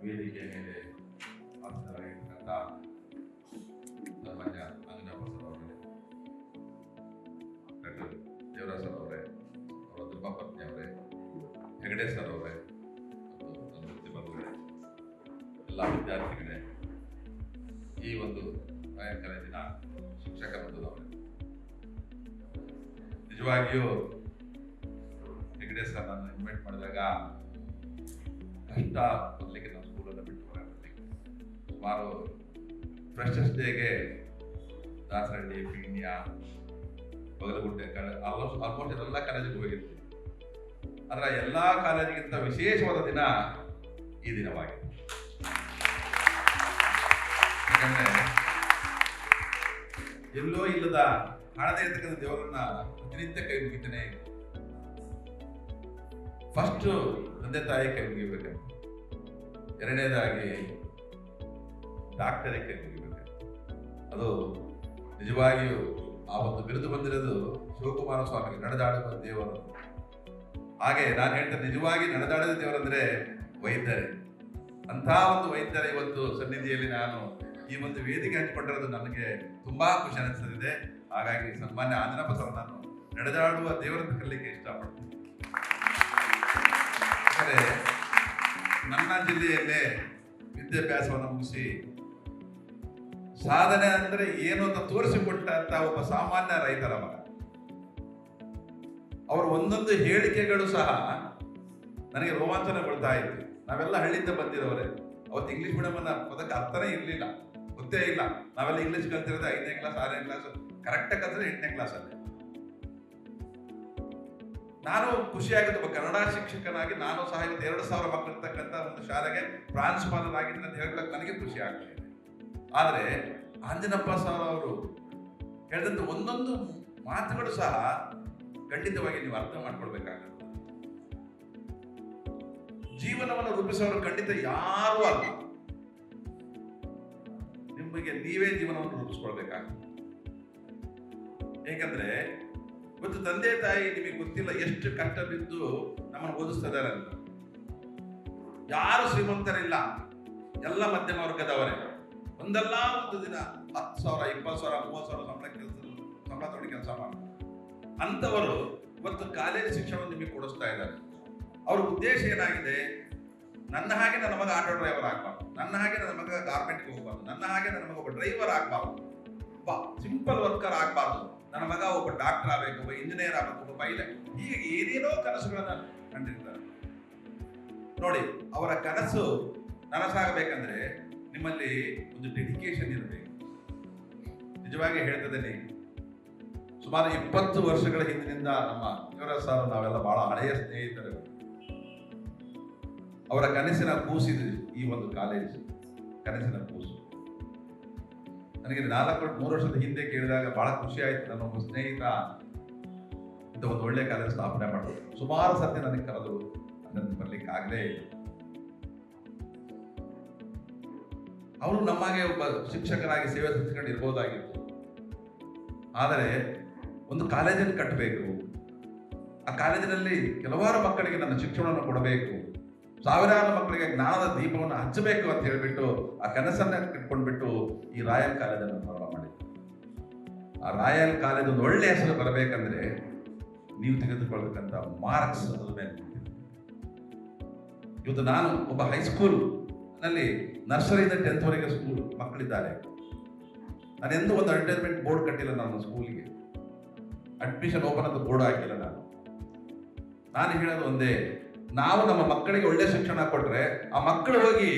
ವೇದಿಕೆ ಮೇಲೆ ಆಸೀನರಾಗಿರ್ತಕ್ಕಂಥ ಸನ್ಮಾನ್ಯ ಅಂಜನಪ್ಪ ಸರ್ ಅವರೇ, ಡಾಕ್ಟರ್ ದೇವರಾಜ್ ಸರ್ ಅವರೇ, ಅವರ ಧರ್ಮಪತ್ನಿ ಅವರೇ, ಹೆಗಡೆ ಸರ್ ಅವರೇ ಮತ್ತು ನನ್ನ ವೃತ್ತಿ ಬಂಧುಗಳೇ, ಎಲ್ಲ ವಿದ್ಯಾರ್ಥಿಗಳೇ, ಈ ಒಂದು ರಾಯಲ್ ಕಾಲೇಜಿನ ಶಿಕ್ಷಕ ಬಂಧುಗಳವರೇ, ನಿಜವಾಗಿಯೂ ಹೆಗಡೆ ಸರ್ ನಾನು ಇನ್ವೈಟ್ ಮಾಡಿದಾಗ ಕಷ್ಟ ಬರಲಿಕ್ಕೆ ನಾವು ಸ್ಕೂಲನ್ನು ಬಿಟ್ಟು ಬರಲಿಕ್ಕೆ ಸುಮಾರು ಫ್ರೆಶರ್ಸ್ ಡೇಗೆ ದಾಸರಹಳ್ಳಿ, ಪಿಣ್ಯ, ಬಗಲಗುಂಟೆ ಆಲ್ಮೋಸ್ಟ್ ಎಲ್ಲ ಕಾಲೇಜಿಗೆ ಹೋಗಿರ್ತೀವಿ. ಅದರ ಎಲ್ಲ ಕಾಲೇಜಿಗಿಂತ ವಿಶೇಷವಾದ ದಿನ ಈ ದಿನವಾಗಿದೆ. ಯಾಕಂದ್ರೆ ಎಲ್ಲೋ ಇಲ್ಲದ ಕಾಣದೇ ಇರ್ತಕ್ಕಂಥ ದೇವರನ್ನ ಪ್ರತಿನಿತ್ಯ ಕೈ ಮುಗಿತಾನೆ. ಫಸ್ಟ್ ತಂದೆ ತಾಯಿ ಕೈ ಮುಗಿಬೇಕು, ಎರಡನೇದಾಗಿ ಡಾಕ್ಟರಿಗೆ ಕೈ ಮುಗಿಬೇಕು. ಅದು ನಿಜವಾಗಿಯೂ ಆ ಒಂದು ಬಿರುದು ಬಂದಿರೋದು ಶಿವಕುಮಾರ ಸ್ವಾಮಿಗೆ, ನಡೆದಾಡುವ ದೇವರು. ಹಾಗೆ ನಾನು ಹೇಳ್ತೇನೆ, ನಿಜವಾಗಿ ನಡೆದಾಡಿದ ದೇವರಂದ್ರೆ ವೈದ್ಯರೇ. ಅಂಥ ಒಂದು ವೈದ್ಯರ ಇವತ್ತು ಸನ್ನಿಧಿಯಲ್ಲಿ ನಾನು ಈ ಒಂದು ವೇದಿಕೆ ಹಂಚಿಕೊಂಡಿರೋದು ನನಗೆ ತುಂಬಾ ಖುಷಿ ಅನಿಸ್ತದೆ. ಹಾಗಾಗಿ ಸನ್ಮಾನ್ಯ ಆಂಜನಪ್ಪ ಸರ್ ನಾನು ನಡೆದಾಡುವ ದೇವರನ್ನು ಕರೀಲಿಕ್ಕೆ ಇಷ್ಟಪಡ್ತೀನಿ. ನನ್ನ ಜಿಲ್ಲೆಯಲ್ಲೇ ವಿದ್ಯಾಭ್ಯಾಸವನ್ನು ಮುಗಿಸಿ ಸಾಧನೆ ಅಂದ್ರೆ ಏನು ಅಂತ ತೋರಿಸಿಕೊಟ್ಟಂತ ಒಬ್ಬ ಸಾಮಾನ್ಯ ರೈತರ ಮಗ. ಅವರ ಒಂದೊಂದು ಹೇಳಿಕೆಗಳು ಸಹ ನನಗೆ ರೋಮಾಂಚನಗೊಳ್ತಾ ಇತ್ತು. ನಾವೆಲ್ಲ ಹಳ್ಳಿಯಿಂದ ಬಂದಿರೋರೆ. ಅವತ್ತು ಇಂಗ್ಲಿಷ್ ಮೀಡಿಯಂ ಅನ್ನ ಪದಕ್ಕೆ ಅರ್ಥನೇ ಇರಲಿಲ್ಲ, ಗೊತ್ತೇ ಇಲ್ಲ. ನಾವೆಲ್ಲ ಇಂಗ್ಲಿಷ್ ಕಲ್ತಿರೋದು 5ನೇ ಕ್ಲಾಸ್ 6ನೇ ಕ್ಲಾಸ್, ಕರೆಕ್ಟಾಗಿ ಕಲ್ತಿದ್ರೆ 8ನೇ ಕ್ಲಾಸಲ್ಲಿ. ನಾನು ಖುಷಿಯಾಗುತ್ತೆ ಒಬ್ಬ ಕನ್ನಡ ಶಿಕ್ಷಕನಾಗಿ ನಾನು ಸಹ 2,000 ಮಕ್ಕಳು ಇರ್ತಕ್ಕಂಥ ಒಂದು ಶಾಲೆಗೆ ಪ್ರಾಂಶುಪಾಲರಾಗಿದ್ದೀನಿ ಅಂತ ಹೇಳ್ಬೇಕು, ನನಗೆ ಖುಷಿ ಆಗ್ತಿದೆ. ಆದರೆ ಆಂಜನಪ್ಪ ಸರ್ ಅವರು ಹೇಳಿದಂತ ಒಂದೊಂದು ಮಾತುಗಳು ಸಹ ಖಂಡಿತವಾಗಿ ನೀವು ಅರ್ಥ ಮಾಡ್ಕೊಳ್ಬೇಕಾಗುತ್ತೆ. ಜೀವನವನ್ನು ರೂಪಿಸೋರು ಖಂಡಿತ ಯಾರೂ ಅಲ್ಲ, ನಿಮಗೆ ನೀವೇ ಜೀವನವನ್ನು ರೂಪಿಸ್ಕೊಳ್ಬೇಕಾಗುತ್ತೆ. ಏಕೆಂದ್ರೆ ಇವತ್ತು ತಂದೆ ತಾಯಿ ನಿಮಗೆ ಗೊತ್ತಿಲ್ಲ ಎಷ್ಟು ಕಷ್ಟ ಬಿದ್ದು ನಮ್ಮನ್ನು ಓದಿಸ್ತಿದ್ದಾರೆ ಅಂತ. ಯಾರು ಶ್ರೀಮಂತರಿಲ್ಲ, ಎಲ್ಲ ಮಧ್ಯಮ ವರ್ಗದವರೇ. ಒಂದಲ್ಲ ಒಂದು ದಿನ 10,000, 20,000, 30,000 ಸಂಬಳ ತೊಗೊಂಡು ಕೆಲಸ ಮಾಡ್ತಾರೆ. ಅಂಥವರು ಇವತ್ತು ಕಾಲೇಜ್ ಶಿಕ್ಷಣವನ್ನು ನಿಮಗೆ ಕೊಡಿಸ್ತಾ ಇದ್ದಾರೆ. ಅವ್ರ ಉದ್ದೇಶ ಏನಾಗಿದೆ? ನನ್ನ ಹಾಗೆ ನನ್ನ ಮಗ ಆಟೋ ಡ್ರೈವರ್ ಆಗ್ಬಾರ್ದು, ನನ್ನ ಹಾಗೆ ನನ್ನ ಮಗ ಗಾರ್ಮೆಂಟ್ಗೆ ಹೋಗ್ಬಾರ್ದು, ನನ್ನ ಹಾಗೆ ನನ್ನ ಮಗ ಒಬ್ಬ ಡ್ರೈವರ್ ಆಗ್ಬಾರ್ದು, ಒಬ್ಬ ಸಿಂಪಲ್ ವರ್ಕರ್ ಆಗ್ಬಾರ್ದು, ನನ್ನ ಮಗ ಒಬ್ಬ ಡಾಕ್ಟರ್ ಆಗಬೇಕು, ಒಬ್ಬ ಇಂಜಿನಿಯರ್ ಆಗಬೇಕು, ಒಬ್ಬ ಪೈಲಟ್, ಹೀಗೆ ಏನೇನೋ ಕನಸುಗಳನ್ನ ಕಂಡಿರ್ತಾರೆ. ನೋಡಿ, ಅವರ ಕನಸು ನನಸಾಗಬೇಕಂದ್ರೆ ನಿಮ್ಮಲ್ಲಿ ಒಂದು ಡೆಡಿಕೇಶನ್ ಇರಬೇಕು. ನಿಜವಾಗಿ ಹೇಳ್ತಿದ್ದೇನೆ, ಸುಮಾರು 20 ವರ್ಷಗಳ ಹಿಂದಿನಿಂದ ನಮ್ಮ ದೇವರಾಜ್ ಸರ್ ನಾವೆಲ್ಲ ಬಹಳ ಹಳೆಯ ಸ್ನೇಹಿತರು. ಅವರ ಕನಸಿನ ಕೂಸಿದು ಈ ಒಂದು ಕಾಲೇಜ್, ಕನಸಿನ ಕೂಸು. ನನಗೆ 3 ವರ್ಷದ ಹಿಂದೆ ಕೇಳಿದಾಗ ಬಹಳ ಖುಷಿ ಆಯ್ತು. ನನ್ನ ಒಬ್ಬ ಸ್ನೇಹಿತ ಇಂಥ ಒಂದು ಒಳ್ಳೆ ಕಾಲೇಜ್ ಸ್ಥಾಪನೆ ಮಾಡೋದು. ಸುಮಾರು ಸತ್ಯ ನನಗೆ ಕರೆದು ಅದನ್ನು ಬರ್ಲಿಕ್ಕೆ ಆಗಲೇ ಇಲ್ಲ. ಅವರು ನಮಗೆ ಒಬ್ಬ ಶಿಕ್ಷಕರಾಗಿ ಸೇವೆ ಸಲ್ಲಿಸಿಕೊಂಡು ಇರ್ಬೋದಾಗಿತ್ತು. ಆದರೆ ಒಂದು ಕಾಲೇಜನ್ನು ಕಟ್ಟಬೇಕು, ಆ ಕಾಲೇಜಿನಲ್ಲಿ ಕೆಲವಾರು ಮಕ್ಕಳಿಗೆ ನನ್ನ ಶಿಕ್ಷಣವನ್ನು ಕೊಡಬೇಕು, ಸಾವಿರಾರು ಮಕ್ಕಳಿಗೆ ಜ್ಞಾನದ ದೀಪವನ್ನು ಹಚ್ಚಬೇಕು ಅಂತ ಹೇಳಿಬಿಟ್ಟು ಆ ಕನಸನ್ನ ಇಟ್ಕೊಂಡ್ಬಿಟ್ಟು ಈ ರಾಯಲ್ ಕಾಲೇಜನ್ನು ಪ್ರಾರಂಭ ಮಾಡಿದ್ರು. ಆ ರಾಯಲ್ ಕಾಲೇಜ್ ಒಂದು ಒಳ್ಳೆ ಹೆಸರು ಬರಬೇಕಂದ್ರೆ ನೀವು ತೆಗೆದುಕೊಳ್ಬೇಕಂತ ಮಾರ್ಕ್ಸ್ ಅದ್ರ ಮೇಲೆ. ಇವತ್ತು ನಾನು ಒಬ್ಬ ಹೈಸ್ಕೂಲ್ ನಲ್ಲಿ ನರ್ಸರಿಯಿಂದ 10th ವರೆಗೆ ಸ್ಕೂಲ್ ಮಕ್ಕಳಿದ್ದಾರೆ. ನಾನೆಂದೂ ಒಂದು ಅಡ್ವರ್ಟೈಸ್ಮೆಂಟ್ ಬೋರ್ಡ್ ಕಟ್ಟಿಲ್ಲ. ನಾನು ಸ್ಕೂಲಿಗೆ ಅಡ್ಮಿಷನ್ ಓಪನ್ ಅಂತ ಬೋರ್ಡ್ ಹಾಕಿಲ್ಲ. ನಾನು ಹೇಳೋದು ಒಂದೇ, ನಾವು ನಮ್ಮ ಮಕ್ಕಳಿಗೆ ಒಳ್ಳೆ ಶಿಕ್ಷಣ ಕೊಟ್ರೆ ಆ ಮಕ್ಕಳು ಹೋಗಿ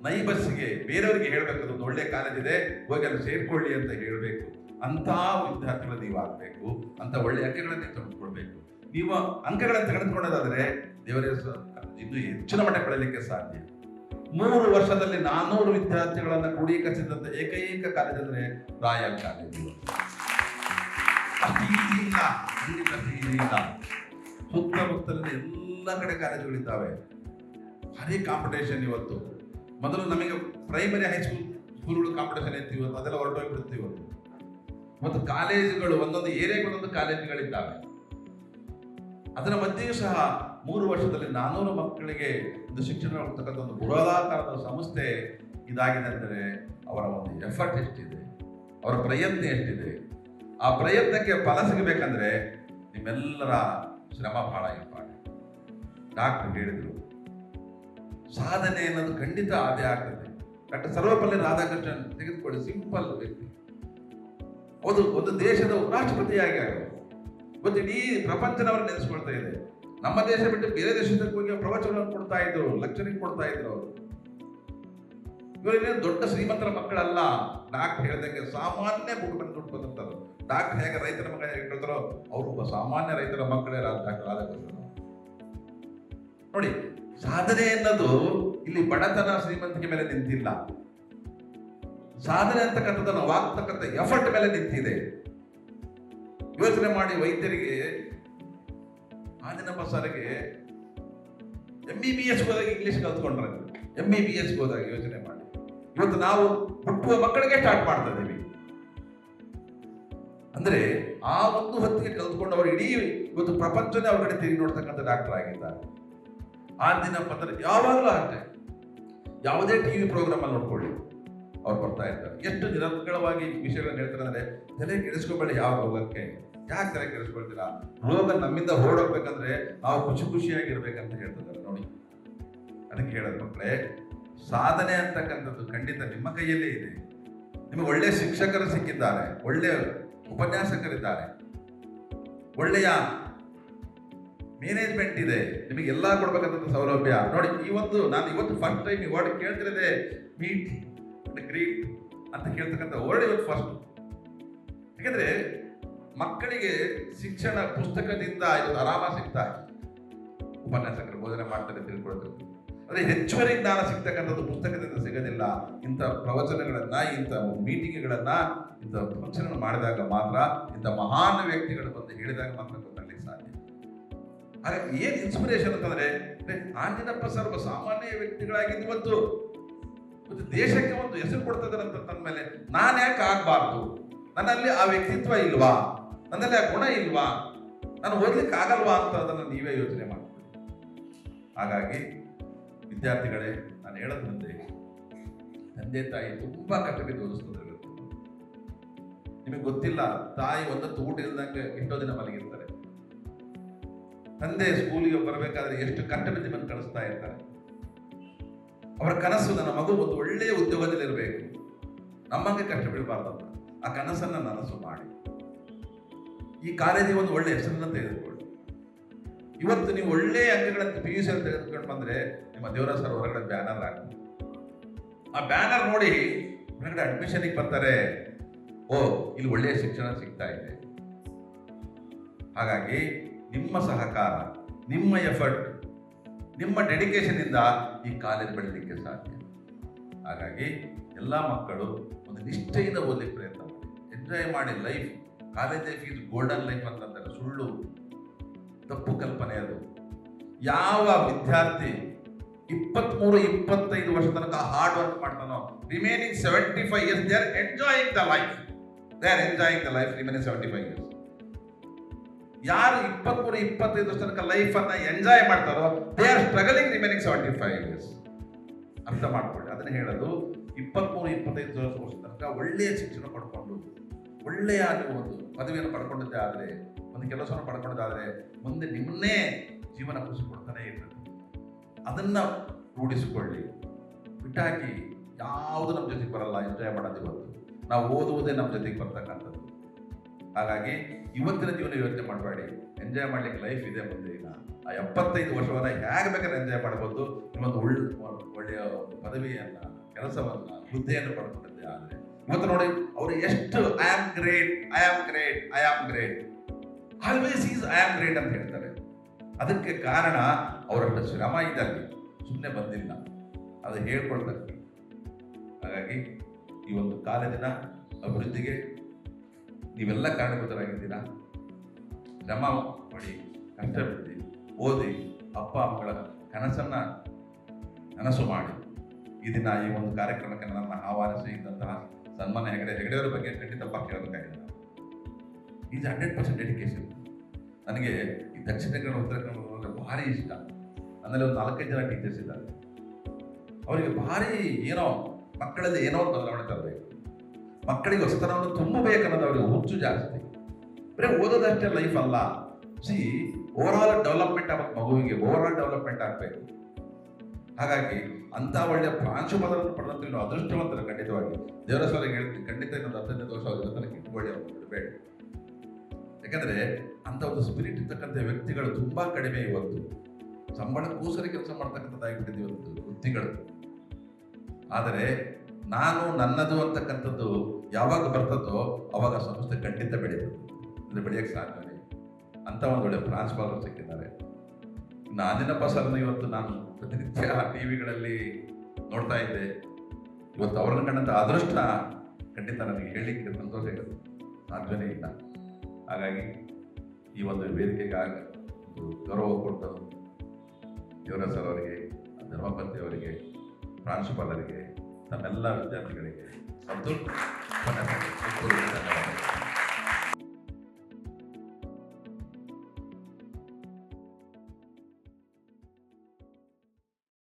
ನೈ ಬಸ್ಸಿಗೆ ಬೇರೆಯವರಿಗೆ ಹೇಳ್ಬೇಕು, ಒಂದು ಒಳ್ಳೆ ಕಾಲೇಜ್ ಇದೆ, ಹೋಗಿ ಅಲ್ಲಿ ಸೇರ್ಕೊಳ್ಳಿ ಅಂತ ಹೇಳಬೇಕು. ಅಂತ ವಿದ್ಯಾರ್ಥಿಗಳು ನೀವು ಆಗ್ಬೇಕು, ಅಂತ ಒಳ್ಳೆ ಅಂಕಗಳನ್ನು ತೆಗೆದುಕೊಳ್ಬೇಕು. ನೀವು ಅಂಕಗಳನ್ನು ತೆಗೆದುಕೊಳ್ಳೋದಾದ್ರೆ ದೇವರೇ ಇನ್ನೂ ಹೆಚ್ಚಿನ ಮಟ್ಟ ಬೆಳಲಿಕ್ಕೆ ಸಾಧ್ಯ. 3 ವರ್ಷದಲ್ಲಿ 400 ವಿದ್ಯಾರ್ಥಿಗಳನ್ನ ಕ್ರೋಢೀಕರಿಸಿದಂತ ಏಕೈಕ ಕಾಲೇಜ್ ಅಂದ್ರೆ ರಾಯಲ್ ಕಾಲೇಜು. ಸುತ್ತಮುತ್ತಲಿನ ಎಲ್ಲ ಕಡೆ ಕಾಲೇಜುಗಳಿದ್ದಾವೆ. ಭಾರಿ ಕಾಂಪಿಟೇಷನ್ ಇವತ್ತು. ಮೊದಲು ನಮಗೆ ಪ್ರೈಮರಿ ಹೈಸ್ಕೂಲ್ಗಳು ಕಾಂಪಿಟೇಷನ್ ಇತ್ತು, ಇವತ್ತು ಅದೆಲ್ಲ ಹೊರಟೋಗ್ಬಿಡುತ್ತೆ. ಇವತ್ತು ಕಾಲೇಜುಗಳು ಒಂದೊಂದು ಏರಿಯಾಗೆ ಒಂದೊಂದು ಕಾಲೇಜುಗಳಿದ್ದಾವೆ. ಅದರ ಮಧ್ಯೆಯೂ ಸಹ 3 ವರ್ಷದಲ್ಲಿ 400 ಮಕ್ಕಳಿಗೆ ಒಂದು ಶಿಕ್ಷಣ ಕೊಡ್ತಕ್ಕಂಥ ಒಂದು ಬೃಹದಾಕಾರದ ಸಂಸ್ಥೆ ಇದಾಗಿದೆ ಅಂದರೆ ಅವರ ಒಂದು ಎಫರ್ಟ್ ಎಷ್ಟಿದೆ, ಅವರ ಪ್ರಯತ್ನ ಎಷ್ಟಿದೆ. ಆ ಪ್ರಯತ್ನಕ್ಕೆ ಫಲ ಸಿಗಬೇಕಂದ್ರೆ ನಿಮ್ಮೆಲ್ಲರ ಶ್ರಮ ಬಹಳ ಇಂಪಾರ್ಟೆಂಟ್. ಡಾಕ್ಟರ್ ಹೇಳಿದರು, ಸಾಧನೆ ಅನ್ನೋದು ಖಂಡಿತ ಅದೇ ಆಗ್ತದೆ. ಡಾಕ್ಟರ್ ಸರ್ವಪಲ್ಲಿ ರಾಧಾಕೃಷ್ಣನ್ ತೆಗೆದುಕೊಳ್ಳಿ, ಸಿಂಪಲ್ ವ್ಯಕ್ತಿ. ಒಂದು ದೇಶದ ರಾಷ್ಟ್ರಪತಿಯಾಗಿ ಆಗೋದು, ಇವತ್ತು ಇಡೀ ಪ್ರಪಂಚದವರು ನೆನೆಸ್ಕೊಳ್ತಾ ಇದೆ. ನಮ್ಮ ದೇಶ ಬಿಟ್ಟು ಬೇರೆ ದೇಶಕ್ಕೆ ಹೋಗಿ ಪ್ರವಚನವನ್ನು ಕೊಡ್ತಾ ಇದ್ರು, ಲೆಕ್ಚರಿಂಗ್ ಕೊಡ್ತಾ ಇದ್ರು ಅವರು. ಇವರೇನು ದೊಡ್ಡ ಶ್ರೀಮಂತರ ಮಕ್ಕಳಲ್ಲ. ಡಾಕ್ಟರ್ ಹೇಳಿದಂಗೆ ಸಾಮಾನ್ಯ ಕುಟುಂಬದಿಂದ ದುಡ್ಡು ಬಂದಂತರು. ಡಾಕ್ಟರ್ ಹೇಗೆ ರೈತರ ಮಗ ಹೇಳ್ತಾರೋ ಅವರು ಒಬ್ಬ ಸಾಮಾನ್ಯ ರೈತರ ಮಕ್ಕಳೇ ಡಾಕ್ಟರ್ ರಾಧಾಕೃಷ್ಣನ್. ನೋಡಿ, ಸಾಧನೆ ಅನ್ನೋದು ಇಲ್ಲಿ ಬಡತನ ಶ್ರೀಮಂತಿಕೆ ಮೇಲೆ ನಿಂತಿಲ್ಲ. ಸಾಧನೆ ಅಂತಕ್ಕಂಥದ್ದನ್ನು ವಾಗ್ತಕ್ಕಂಥ ಎಫರ್ಟ್ ಮೇಲೆ ನಿಂತಿದೆ. ಯೋಚನೆ ಮಾಡಿ, ವೈದ್ಯರಿಗೆ ಆಂಜನಪ್ಪ ಸರ್ಗೆ MBBS ಹೋದಾಗ ಇಂಗ್ಲಿಷ್ ಕಲ್ತ್ಕೊಂಡ್ರೆ, MBBS ಹೋದಾಗ ಯೋಚನೆ ಮಾಡಿ. ಇವತ್ತು ನಾವು ಹುಟ್ಟುವ ಮಕ್ಕಳಿಗೆ ಸ್ಟಾರ್ಟ್ ಮಾಡ್ತಾ ಇದ್ದೀವಿ ಅಂದ್ರೆ ಆ ಒಂದು ಹೊತ್ತಿಗೆ ಕಲ್ತ್ಕೊಂಡು ಅವರು ಇಡೀ ಇವತ್ತು ಪ್ರಪಂಚನೇ ಅವ್ರ ಕಡೆ ತಿರುಗಿ ನೋಡ್ತಕ್ಕಂಥ ಡಾಕ್ಟರ್ ಆಗಿದ್ದಾರೆ. ಆಂಜನಪ್ಪ ಅಂದ್ರೆ ಯಾವಾಗಲೂ ಅಷ್ಟೇ, ಯಾವುದೇ ಟಿವಿ ಪ್ರೋಗ್ರಾಮ್ ಅಲ್ಲಿ ನೋಡ್ಕೊಳ್ಳಿ, ಅವ್ರು ಬರ್ತಾ ಇರ್ತಾರೆ. ಎಷ್ಟು ನಿರರ್ಗಳವಾಗಿ ವಿಷಯಗಳನ್ನ ಹೇಳ್ತಾರೆ ಅಂದ್ರೆ, ತಲೆ ಕೆಡಿಸ್ಕೊಬೇಡಿ ಯಾವ ರೋಗಕ್ಕೆ. ಯಾಕೆ ತಲೆ ಕೆಡಿಸ್ಕೊಳ್ತೀರಾ? ರೋಗ ನಮ್ಮಿಂದ ಹೊರಡೋಗ್ಬೇಕಂದ್ರೆ ನಾವು ಖುಷಿಯಾಗಿರ್ಬೇಕಂತ ಹೇಳ್ತಿದ್ದಾರೆ. ನೋಡಿ, ಅದಕ್ಕೆ ಹೇಳೋದು ಮಕ್ಕಳೇ, ಸಾಧನೆ ಅಂತಕ್ಕಂಥದ್ದು ಖಂಡಿತ ನಿಮ್ಮ ಕೈಯಲ್ಲೇ ಇದೆ. ನಿಮಗೆ ಒಳ್ಳೆ ಶಿಕ್ಷಕರು ಸಿಕ್ಕಿದ್ದಾರೆ, ಒಳ್ಳೆಯ ಉಪನ್ಯಾಸಕರಿದ್ದಾರೆ, ಒಳ್ಳೆಯ ಮ್ಯಾನೇಜ್ಮೆಂಟ್ ಇದೆ, ನಿಮಗೆಲ್ಲ ಕೊಡ್ಬೇಕಂತ ಸೌಲಭ್ಯ. ನೋಡಿ, ನಾನು ಇವತ್ತು ಫಸ್ಟ್ ಟೈಮ್ ಈ ವರ್ಡ್ ಕೇಳ್ತಿರೋದೆ, ಮೀಟ್ ಅಂಡ್ ಗ್ರೀಟ್ ಅಂತ ಕೇಳ್ತಕ್ಕಂಥ ವರ್ಡ್ ಇವತ್ತು ಫಸ್ಟ್. ಯಾಕಂದ್ರೆ ಮಕ್ಕಳಿಗೆ ಶಿಕ್ಷಣ ಪುಸ್ತಕದಿಂದ ಇವತ್ತು ಆರಾಮ ಸಿಗ್ತಾ ಇದೆ. ಉಪನ್ಯಾಸಕರು ಬೋಧನೆ ಮಾಡ್ತಾರೆ, ತಿಳ್ಕೊಳ್ತಾರೆ. ಅದೇ ಹೆಚ್ಚುವರಿ ಜ್ಞಾನ ಸಿಗ್ತಕ್ಕಂಥದ್ದು ಪುಸ್ತಕದಿಂದ ಸಿಗೋದಿಲ್ಲ. ಇಂಥ ಪ್ರವಚನಗಳನ್ನ, ಇಂಥ ಮೀಟಿಂಗ್ಗಳನ್ನ, ಇಂಥ ಫಂಕ್ಷನ್ ಮಾಡಿದಾಗ ಮಾತ್ರ, ಇಂಥ ಮಹಾನ್ ವ್ಯಕ್ತಿಗಳು ಬಂದು ಹೇಳಿದಾಗ ಮಾತ್ರ ಗೊತ್ತಾಗ್ಲಿಕ್ಕೆ ಸಾಧ್ಯ. ಹಾಗಾಗಿ ಏನ್ ಇನ್ಸ್ಪಿರೇಷನ್ ಅಂತಂದ್ರೆ, ಆಂಜನಪ್ಪ ಸರ್ ಒಬ್ಬ ಸಾಮಾನ್ಯ ವ್ಯಕ್ತಿಗಳಾಗಿದ್ದು ಇವತ್ತು ದೇಶಕ್ಕೆ ಒಂದು ಹೆಸರು ಕೊಡ್ತಾ ಇದ್ದಾರೆ ಅಂತ ತಂದ ಮೇಲೆ ನಾನು ಯಾಕೆ ಆಗ್ಬಾರ್ದು? ನನ್ನಲ್ಲಿ ಆ ವ್ಯಕ್ತಿತ್ವ ಇಲ್ವಾ? ನನ್ನಲ್ಲಿ ಆ ಗುಣ ಇಲ್ವಾ? ನಾನು ಓದ್ಲಿಕ್ಕೆ ಆಗಲ್ವಾ ಅಂತ ಅದನ್ನು ನೀವೇ ಯೋಚನೆ ಮಾಡ್ತೀವಿ. ಹಾಗಾಗಿ ವಿದ್ಯಾರ್ಥಿಗಳೇ, ನಾನು ಹೇಳೋದಂದ್ರೆ, ತಂದೆ ತಾಯಿ ತುಂಬಾ ಕಷ್ಟಬಿದ್ದು ಓದಿಸ್ತಾರೆ. ನಿಮಗೆ ಗೊತ್ತಿಲ್ಲ, ತಾಯಿ ಒಂದೊತ್ತು ಊಟ ಇಲ್ದಂಗೆ ಎಷ್ಟೋ ದಿನ ಮಲಗಿರ್ತಾರೆ. ತಂದೆ ಸ್ಕೂಲಿಗೆ ಬರಬೇಕಾದ್ರೆ ಎಷ್ಟು ಕಷ್ಟಬಿದ್ದು ಬಂದು ಕಳಿಸ್ತಾ ಇರ್ತಾರೆ. ಅವರ ಕನಸು, ನನ್ನ ಮಗು ಒಂದು ಒಳ್ಳೆಯ ಉದ್ಯೋಗದಲ್ಲಿ ಇರಬೇಕು, ನಮ್ಮಂಗೆ ಕಷ್ಟ ಬೀಳಬಾರ್ದಂತ. ಆ ಕನಸನ್ನ ನನಸು ಮಾಡಿ ಈ ಕಾಲೇಜಿಗೆ ಒಂದು ಒಳ್ಳೆ ಹೆಸರನ್ನ ತೆಗೆದುಕೊಳ್ಳಿ. ಇವತ್ತು ನೀವು ಒಳ್ಳೆಯ ಅಂಕಗಳನ್ನು PUC ಅಲ್ಲಿ ತೆಗೆದುಕೊಂಡು ಬಂದ್ರೆ ನಿಮ್ಮ ದೇವರಾಜ್ ಸರ್ ಹೊರಗಡೆ ಬ್ಯಾನರ್ ಹಾಕಿ, ಆ ಬ್ಯಾನರ್ ನೋಡಿ ಹೊರಗಡೆ ಅಡ್ಮಿಷನ್ಗೆ ಬರ್ತಾರೆ, ಓ ಇಲ್ಲಿ ಒಳ್ಳೆಯ ಶಿಕ್ಷಣ ಸಿಗ್ತಾ ಇದೆ. ಹಾಗಾಗಿ ನಿಮ್ಮ ಸಹಕಾರ, ನಿಮ್ಮ ಎಫರ್ಟ್, ನಿಮ್ಮ ಡೆಡಿಕೇಶನ್ ಇಂದ ಈ ಕಾಲೇಜ್ ಬೆಳಲಿಕ್ಕೆ ಸಾಧ್ಯ. ಹಾಗಾಗಿ ಎಲ್ಲ ಮಕ್ಕಳು ಒಂದು ನಿಷ್ಠೆಯಿಂದ ಓದಲಿಕ್ಕೆ ಪ್ರಯತ್ನ ಮಾಡಿ, ಎಂಜಾಯ್ ಮಾಡಿ life. College life is golden life ಅಂತಂತಾರೆ, ಸುಳ್ಳು, ತಪ್ಪು ಕಲ್ಪನೆ ಅದು. ಯಾವ ವಿದ್ಯಾರ್ಥಿ 23-25 ವರ್ಷ ತನಕ ಹಾರ್ಡ್ ವರ್ಕ್ ಮಾಡ್ತಾನೋ, remaining 75 years they are enjoying the life. Remaining 75 years. ಯಾರು 23-25 ವರ್ಷ ತನಕ ಲೈಫ್ ಅನ್ನ ಎಂಜಾಯ್ ಮಾಡ್ತಾರೋ, they are struggling remaining 75 years. ಅರ್ಥ ಮಾಡ್ಕೊಳ್ಳಿ. ಅದನ್ನ ಹೇಳೋದು, 23-25 ವರ್ಷ ತನಕ ಒಳ್ಳೆಯ ಶಿಕ್ಷಣ ಪಡ್ಕೊಂಡು, ಒಳ್ಳೆಯ ನೀವು ಒಂದು ಪದವಿಯನ್ನು ಪಡ್ಕೊಂಡಿದ್ದೆ ಆದರೆ, ಒಂದು ಕೆಲಸವನ್ನು ಪಡ್ಕೊಂಡಿದ್ದಾದ್ರೆ, ಮುಂದೆ ನಿಮ್ಮನ್ನೇ ಜೀವನ ಖುಷಿ ಕೊಡ್ತಾನೆ ಇರ್ತದೆ. ಅದನ್ನ ರೂಢಿಸಿಕೊಳ್ಳಿ. ಬಿಟ್ಟಾಕಿ ಯಾವುದು ನಮ್ಮ ಜೊತೆಗೆ ಬರಲ್ಲ. ಎಂಜಾಯ್ ಮಾಡೋದು ಇವತ್ತು ನಾವು ಓದುವುದೇ ನಮ್ಮ ಜೊತೆಗೆ ಬರ್ತಕ್ಕಂಥದ್ದು. ಹಾಗಾಗಿ ಇವತ್ತಿನ ಜೀವನ ಯೋಚನೆ ಮಾಡಬೇಡಿ, ಎಂಜಾಯ್ ಮಾಡ್ಲಿಕ್ಕೆ ಲೈಫ್ ಇದೆ ಮುಂದೆ. ಈಗ ಆ 75 ವರ್ಷವನ್ನ ಹೇಗೆ ಬೇಕಾದ್ರೆ ಎಂಜಾಯ್ ಮಾಡ್ಬೋದು. ನಿಮ್ಮೊಂದು ಒಳ್ಳೆಯ ಪದವಿಯನ್ನ, ಕೆಲಸವನ್ನ, ಹುದ್ದೆಯನ್ನು ಪಡ್ಕೊಂಡಿದ್ದೆ ಆದರೆ ಇವತ್ತು ನೋಡಿ ಅವರು ಎಷ್ಟು I am great always is I am great ಅಂತ ಹೇಳ್ತಾರೆ. ಅದಕ್ಕೆ ಕಾರಣ ಅವರಷ್ಟು ಶ್ರಮ ಇದ್ದಲ್ಲಿ ಸುಮ್ಮನೆ ಬಂದಿಲ್ಲ, ಅದು ಹೇಳ್ಕೊಳ್ತಾರೆ. ಹಾಗಾಗಿ ಈ ಒಂದು ಕಾಲೇಜಿನ ಅಭಿವೃದ್ಧಿಗೆ ನೀವೆಲ್ಲ ಕಾರಣಭೂತರಾಗಿದ್ದೀರಾ. ಶ್ರಮ ಮಾಡಿ, ಕಷ್ಟಪಟ್ಟು ಓದಿ, ಅಪ್ಪ ಮಕ್ಕಳ ಕನಸನ್ನ ನನಸು ಮಾಡಿ. ಈ ದಿನ ಈ ಒಂದು ಕಾರ್ಯಕ್ರಮಕ್ಕೆ ನನ್ನ ಆಹ್ವಾನಿಸಿದಂತಹ ಸನ್ಮಾನ ಹೆಗಡೆಯವರ ಬಗ್ಗೆ ಖಂಡಿತ ಕೇಳಬೇಕಾಗಿದೆ. Is 100% dedication. ನನಗೆ ಈ ದಕ್ಷಿಣ ಕನ್ನಡ, ಉತ್ತರ ಕನ್ನಡ ಅಂದರೆ ಭಾರಿ ಇಷ್ಟ. ನನ್ನಲ್ಲಿ ಒಂದು 4-5 ಜನ ಟೀಚರ್ಸ್ ಇದ್ದಾರೆ. ಅವರಿಗೆ ಭಾರಿ ಏನೋ ಮಕ್ಕಳಲ್ಲಿ ಏನೋ ಒಂದು ಬದಲಾವಣೆ ತರಬೇಕು, ಮಕ್ಕಳಿಗೆ ಹೊಸತನವನ್ನು ತುಂಬಬೇಕನ್ನೋದು ಅವರಿಗೆ ಹುಚ್ಚು ಜಾಸ್ತಿ. ಬರೀ ಓದೋದಷ್ಟೇ ಲೈಫ್ ಅಲ್ಲ. ಓವರಾಲ್ ಡೆವಲಪ್ಮೆಂಟ್ ಆಗಬೇಕು, ಮಗುವಿಗೆ ಓವರಾಲ್ ಡೆವಲಪ್ಮೆಂಟ್ ಆಗಬೇಕು. ಹಾಗಾಗಿ ಅಂಥ ಒಳ್ಳೆಯ ಪ್ರಾಂಶುಪಾಲರನ್ನು ಪಡೆದಂತೆ ನೀವು ಅದೃಷ್ಟವಂತರ. ಖಂಡಿತವಾಗಿ ದೇವರ ಸವರಿಗೆ ಹೇಳ್ತೀನಿ, ಖಂಡಿತ ಇನ್ನೊಂದು 15 ವರ್ಷ ಅವ್ರ ತನಕ ಒಳ್ಳೆಯ ಬಿಡಬೇಡಿ. ಯಾಕಂದರೆ ಅಂಥ ಒಂದು ಸ್ಪಿರಿಟ್ ಇರ್ತಕ್ಕಂಥ ವ್ಯಕ್ತಿಗಳು ತುಂಬ ಕಡಿಮೆ ಇವತ್ತು. ಸಂಬಳಕ್ಕೋಸ್ಕರ ಕೆಲಸ ಮಾಡ್ತಕ್ಕಂಥದ್ದಾಗಿಬಿಟ್ಟಿದೆ ಇವತ್ತು ವೃತ್ತಿಗಳು. ಆದರೆ ನಾನು ನನ್ನದು ಅಂತಕ್ಕಂಥದ್ದು ಯಾವಾಗ ಬರ್ತದೋ ಅವಾಗ ಸಂಸ್ಥೆ ಖಂಡಿತ ಬೆಳೀತದೆ. ಅಂದರೆ ಬೆಳೆಯೋಕ್ಕೆ ಸಾಧ್ಯವೇ. ಅಂಥ ಒಂದು ಒಳ್ಳೆಯ ಪ್ರಾಂಶುಪಾಲರು ಸಿಕ್ಕಿದ್ದಾರೆ. ನಾನಿನಪ್ಪ ಸರ್ನ ಇವತ್ತು ನಾನು ಪ್ರತಿನಿತ್ಯ ಟಿವಿಗಳಲ್ಲಿ ನೋಡ್ತಾ ಇದ್ದೆ. ಇವತ್ತು ಅವ್ರನ್ನ ಕಂಡಂಥ ಅದೃಷ್ಟ ಖಂಡಿತ ನನಗೆ ಹೇಳಲಿಕ್ಕೆ ಸಂತೋಷ ಇರುತ್ತೆ, ಸಾಧ್ಯವೇ ಇಲ್ಲ. ಹಾಗಾಗಿ ಈ ಒಂದು ವೇದಿಕೆಗೆ ಒಂದು ಗೌರವ ಕೊಟ್ಟು ದೇವರ ಸರ್ ಅವರಿಗೆ, ಧರ್ಮಪತಿ ಅವರಿಗೆ, ಪ್ರಾಂಶುಪಾಲರಿಗೆ, ತಮ್ಮೆಲ್ಲ ವಿದ್ಯಾರ್ಥಿಗಳಿಗೆ ಸಂತೋಷ ಧನ್ಯವಾದ.